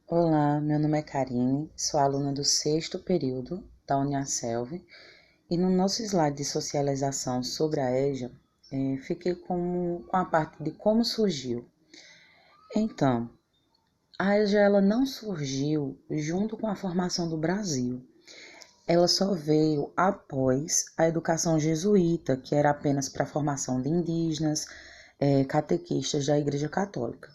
Olá, meu nome é Karine, sou aluna do sexto período da Uniaselv e no nosso slide de socialização sobre a EJA, fiquei com a parte de como surgiu. Então, a EJA ela não surgiu junto com a formação do Brasil, ela só veio após a educação jesuíta, que era apenas para a formação de indígenas, catequistas da Igreja Católica.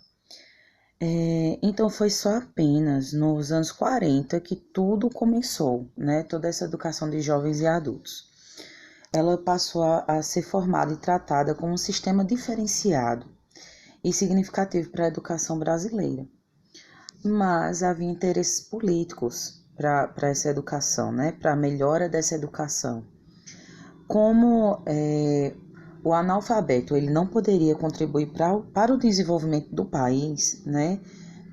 Então foi só apenas nos anos 40 que tudo começou, né? Toda essa educação de jovens e adultos. Ela passou a ser formada e tratada como um sistema diferenciado e significativo para a educação brasileira. Mas havia interesses políticos para essa educação, né? Para a melhora dessa educação. Como o analfabeto ele não poderia contribuir para o desenvolvimento do país, né?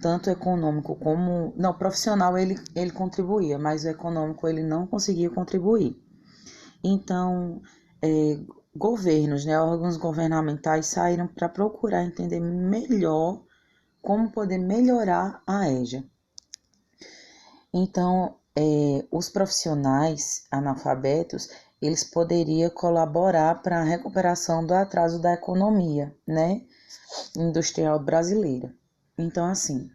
Tanto econômico como... Não, profissional ele contribuía, mas o econômico ele não conseguia contribuir. Então, governos, né, órgãos governamentais saíram para procurar entender melhor como poder melhorar a EJA. Então, os profissionais analfabetos, eles poderiam colaborar para a recuperação do atraso da economia, né, industrial brasileira. Então, assim,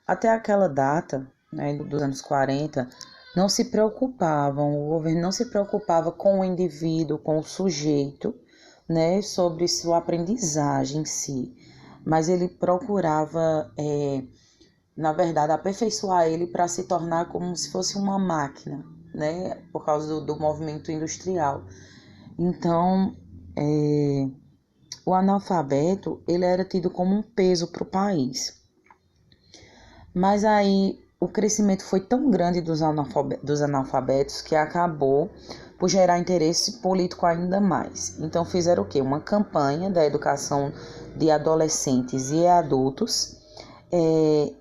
até aquela data, né, dos anos 40, não se preocupavam, o governo não se preocupava com o indivíduo, com o sujeito, né, sobre sua aprendizagem em si, mas ele procurava, na verdade, aperfeiçoar ele para se tornar como se fosse uma máquina, né, por causa do movimento industrial. Então, o analfabeto, ele era tido como um peso para o país. Mas aí o crescimento foi tão grande dos analfabetos que acabou por gerar interesse político ainda mais. Então fizeram o quê? Uma campanha da educação de adolescentes e adultos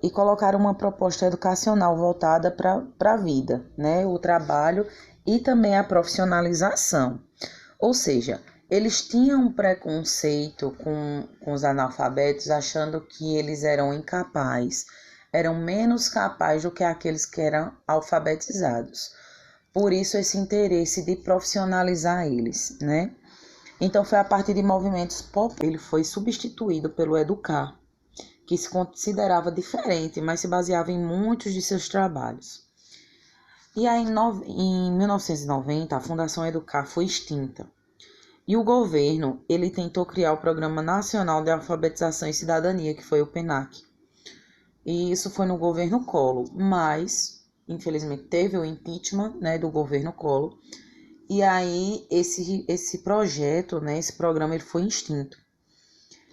e colocaram uma proposta educacional voltada para a vida, né? O trabalho e também a profissionalização. Ou seja, eles tinham um preconceito com os analfabetos, achando que eles eram incapazes, eram menos capazes do que aqueles que eram alfabetizados. Por isso, esse interesse de profissionalizar eles, né? Então, foi a partir de movimentos populares. Ele foi substituído pelo Educar, que se considerava diferente, mas se baseava em muitos de seus trabalhos. E aí, em 1990, a Fundação Educar foi extinta. E o governo, ele tentou criar o Programa Nacional de Alfabetização e Cidadania, que foi o PNAC. E isso foi no governo Collor, mas, infelizmente, teve o impeachment, né, do governo Collor. E aí, esse projeto, né, esse programa, ele foi extinto.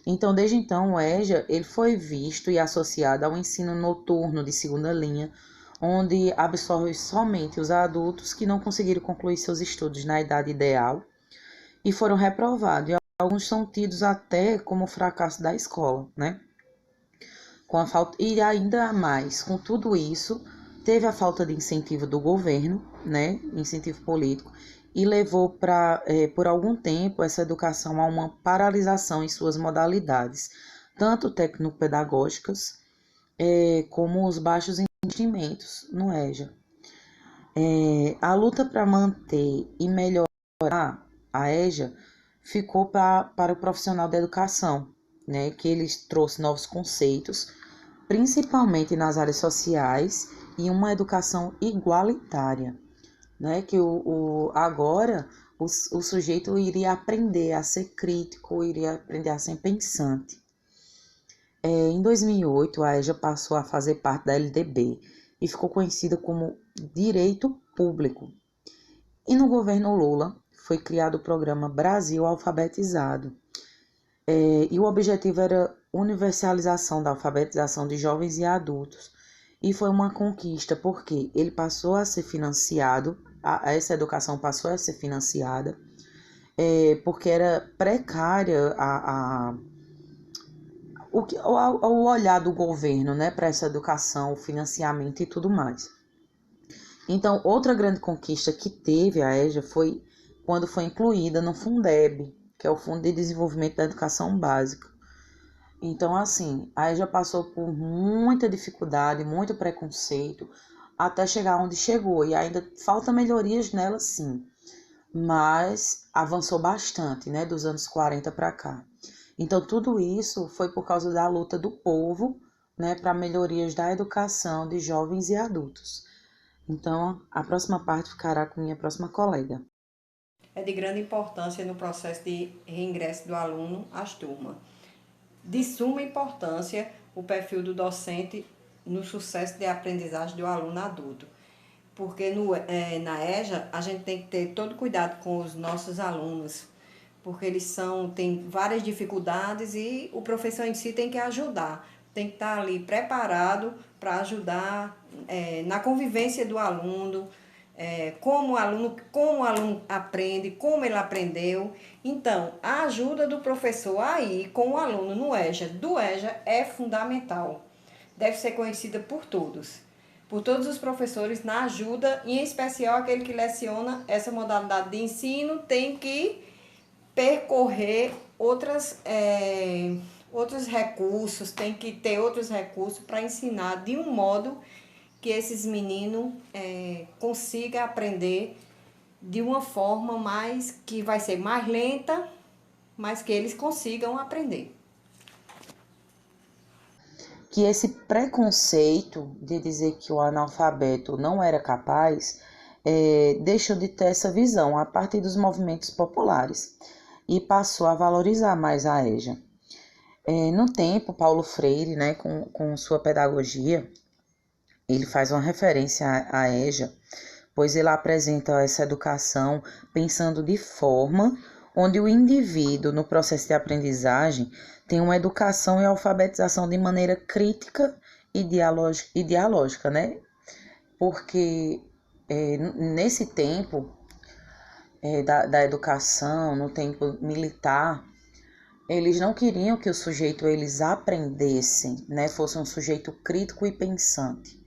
Então, desde então, o EJA ele foi visto e associado ao ensino noturno de segunda linha, onde absorve somente os adultos que não conseguiram concluir seus estudos na idade ideal e foram reprovados. E alguns são tidos até como fracasso da escola, né? Com a falta, e ainda mais, com tudo isso, teve a falta de incentivo do governo, né? Incentivo político, e levou por algum tempo essa educação a uma paralisação em suas modalidades, tanto tecnopedagógicas como os baixos investimentos no EJA. A luta para manter e melhorar a EJA ficou para o profissional da educação, né, que ele trouxe novos conceitos, principalmente nas áreas sociais e uma educação igualitária, né, que agora o sujeito iria aprender a ser crítico, iria aprender a ser pensante. Em 2008, a EJA passou a fazer parte da LDB e ficou conhecida como Direito Público. E no governo Lula foi criado o programa Brasil Alfabetizado. E o objetivo era universalização da alfabetização de jovens e adultos. E foi uma conquista porque ele passou a ser financiado, essa educação passou a ser financiada, porque era precária o olhar do governo, né, para essa educação, o financiamento e tudo mais. Então, outra grande conquista que teve a EJA foi quando foi incluída no Fundeb, que é o Fundo de Desenvolvimento da Educação Básica. Então, assim, a EJA passou por muita dificuldade, muito preconceito, até chegar onde chegou. E ainda falta melhorias nela, sim, mas avançou bastante, né, dos anos 40 para cá. Então, tudo isso foi por causa da luta do povo, né, para melhorias da educação de jovens e adultos. Então, a próxima parte ficará com minha próxima colega. É de grande importância no processo de reingresso do aluno às turmas. De suma importância o perfil do docente no sucesso de aprendizagem do aluno adulto. Porque na EJA a gente tem que ter todo cuidado com os nossos alunos, porque eles têm várias dificuldades e o professor em si tem que ajudar, tem que estar ali preparado para ajudar na convivência do aluno, como o aluno aprende, como ele aprendeu. Então, a ajuda do professor aí com o aluno no EJA é fundamental. Deve ser conhecida por todos os professores na ajuda, em especial aquele que leciona essa modalidade de ensino, tem que percorrer outros recursos, tem que ter outros recursos para ensinar de um modo que esses meninos consigam aprender de uma forma que vai ser mais lenta, mas que eles consigam aprender. Que esse preconceito de dizer que o analfabeto não era capaz deixou de ter essa visão a partir dos movimentos populares e passou a valorizar mais a EJA. No tempo, Paulo Freire, né, com sua pedagogia, ele faz uma referência à EJA, pois ele apresenta essa educação pensando de forma onde o indivíduo, no processo de aprendizagem, tem uma educação e alfabetização de maneira crítica e dialógica, né? Porque nesse tempo da educação, no tempo militar, eles não queriam que o sujeito eles aprendessem, né? Fosse um sujeito crítico e pensante.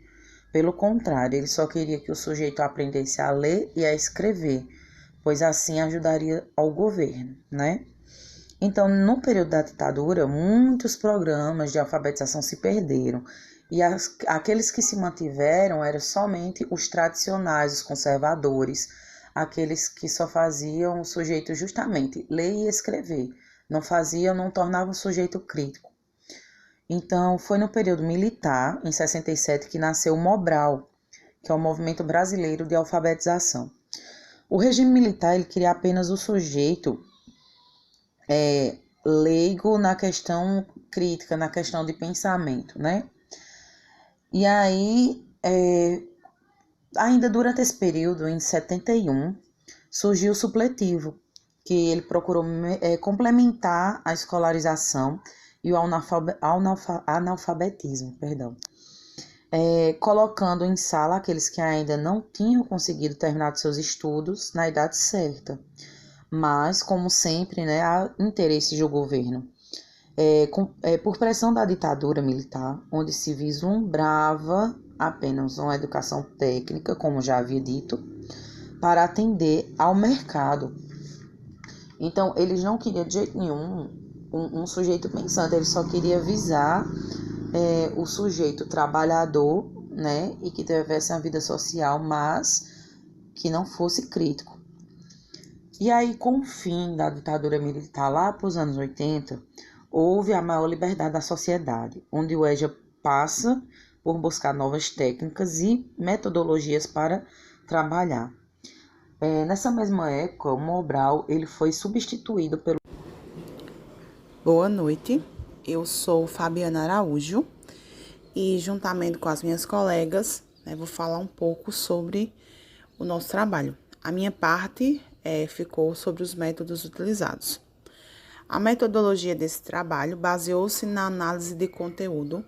Pelo contrário, ele só queria que o sujeito aprendesse a ler e a escrever, pois assim ajudaria ao governo, né? Então, no período da ditadura, muitos programas de alfabetização se perderam e aqueles que se mantiveram eram somente os tradicionais, os conservadores, aqueles que só faziam o sujeito justamente ler e escrever, não tornavam o sujeito crítico. Então, foi no período militar, em 67, que nasceu o Mobral, que é o Movimento Brasileiro de Alfabetização. O regime militar ele queria apenas o sujeito leigo na questão crítica, na questão de pensamento, né? E aí, ainda durante esse período, em 71, surgiu o supletivo, que ele procurou complementar a escolarização e o analfabetismo, colocando em sala aqueles que ainda não tinham conseguido terminar seus estudos na idade certa. Mas, como sempre, né, há interesses do governo. Por pressão da ditadura militar, onde se vislumbrava apenas uma educação técnica, como já havia dito, para atender ao mercado. Então, eles não queriam de jeito nenhum um sujeito pensante, eles só queriam visar o sujeito trabalhador, né, e que tivesse uma vida social, mas que não fosse crítico. E aí, com o fim da ditadura militar lá para os anos 80, houve a maior liberdade da sociedade, onde o EJA passa por buscar novas técnicas e metodologias para trabalhar. Nessa mesma época, o Mobral ele foi substituído pelo... Boa noite, eu sou Fabiana Araújo e juntamente com as minhas colegas, vou falar um pouco sobre o nosso trabalho. A minha parte ficou sobre os métodos utilizados. A metodologia desse trabalho baseou-se na análise de conteúdo.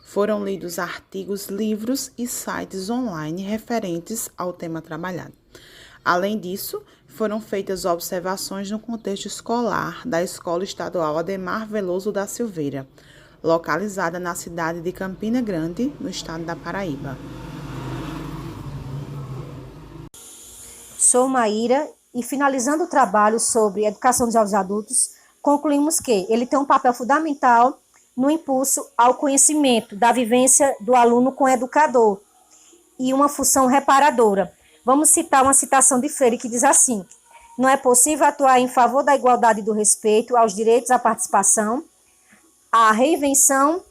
Foram lidos artigos, livros e sites online referentes ao tema trabalhado. Além disso, foram feitas observações no contexto escolar da Escola Estadual Ademar Veloso da Silveira, localizada na cidade de Campina Grande, no estado da Paraíba. Sou Maíra e, finalizando o trabalho sobre educação dos jovens adultos, concluímos que ele tem um papel fundamental no impulso ao conhecimento, da vivência do aluno com o educador e uma função reparadora. Vamos citar uma citação de Freire que diz assim: não é possível atuar em favor da igualdade e do respeito aos direitos à participação, à reinvenção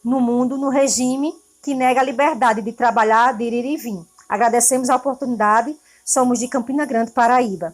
no mundo, no regime que nega a liberdade de trabalhar, de ir e vir. Agradecemos a oportunidade. Somos de Campina Grande, Paraíba.